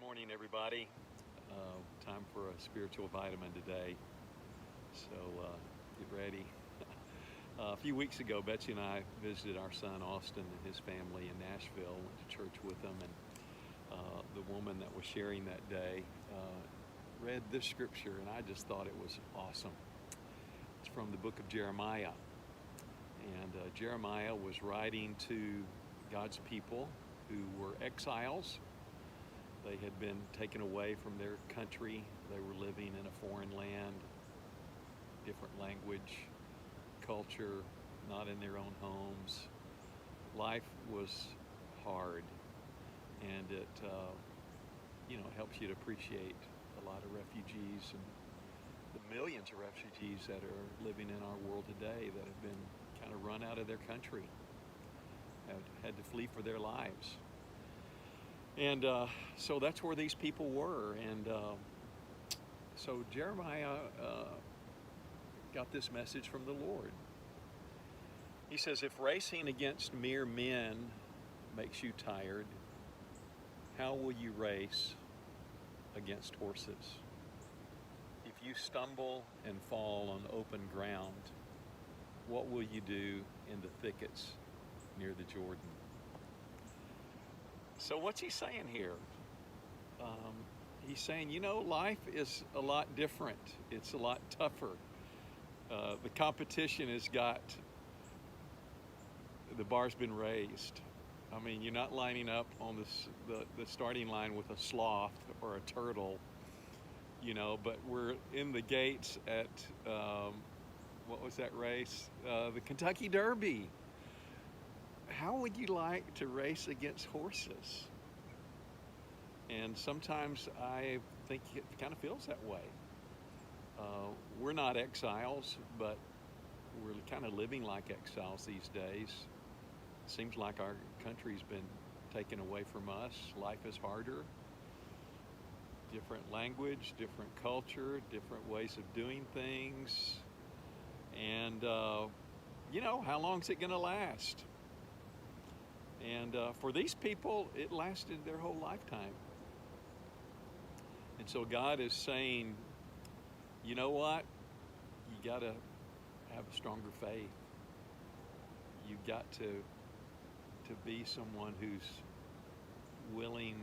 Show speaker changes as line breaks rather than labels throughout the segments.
morning, everybody. Time for a spiritual vitamin today, so get ready. A few weeks ago, Betsy and I visited our son Austin and his family in Nashville, went to church with them, and the woman that was sharing that day read this scripture, and I just thought it was awesome. It's from the book of Jeremiah, and Jeremiah was writing to God's people who were exiles. They had been taken away from their country. They were living in a foreign land, different language, culture, not in their own homes. Life was hard, and it helps you to appreciate a lot of refugees and the millions of refugees that are living in our world today that have been kind of run out of their country, have had to flee for their lives. And so that's where these people were. And so Jeremiah got this message from the Lord. He says, if racing against mere men makes you tired, how will you race against horses? If you stumble and fall on open ground, what will you do in the thickets near the Jordan? So what's he saying here? He's saying, life is a lot different. It's a lot tougher. The competition has got, the bar's been raised. I mean, you're not lining up on the starting line with a sloth or a turtle, but we're in the gates at, what was that race? The Kentucky Derby. How would you like to race against horses? And sometimes I think it kind of feels that way. We're not exiles, but we're kind of living like exiles these days. It seems like our country's been taken away from us. Life is harder. Different language, different culture, different ways of doing things. And, how long is it going to last? And for these people, it lasted their whole lifetime. And so God is saying, you know what? You got to have a stronger faith. You've got to be someone who's willing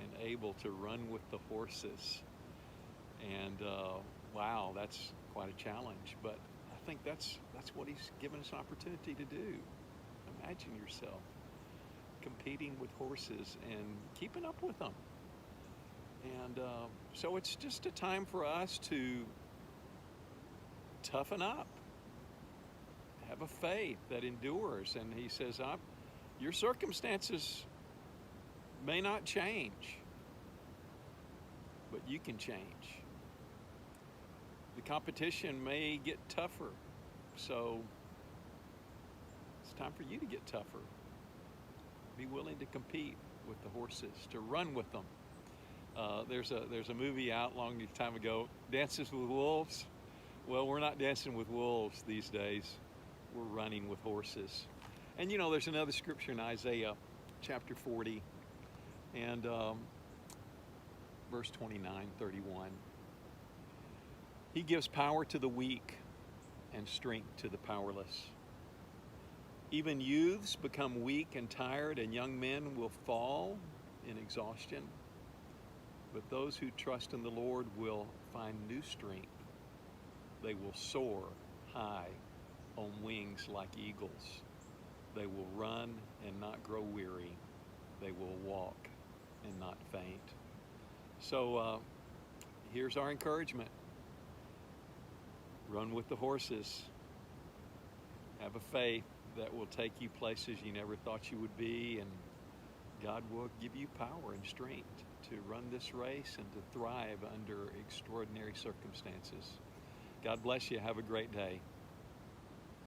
and able to run with the horses. And wow, that's quite a challenge. But I think that's what He's given us an opportunity to do. Imagine yourself competing with horses and keeping up with them. And so it's just a time for us to toughen up, have a faith that endures. And He says, your circumstances may not change, but you can change. The competition may get tougher, so it's time for you to get tougher. Be willing to compete with the horses, to run with them. There's a movie out a long time ago, Dances with Wolves. Well, we're not dancing with wolves these days. We're running with horses. And there's another scripture in Isaiah chapter 40 and verse 29, 31. He gives power to the weak and strength to the powerless. Even youths become weak and tired, and young men will fall in exhaustion. But those who trust in the Lord will find new strength. They will soar high on wings like eagles. They will run and not grow weary. They will walk and not faint. So here's our encouragement. Run with the horses. Have a faith that will take you places you never thought you would be, and God will give you power and strength to run this race and to thrive under extraordinary circumstances. God bless you. Have a great day.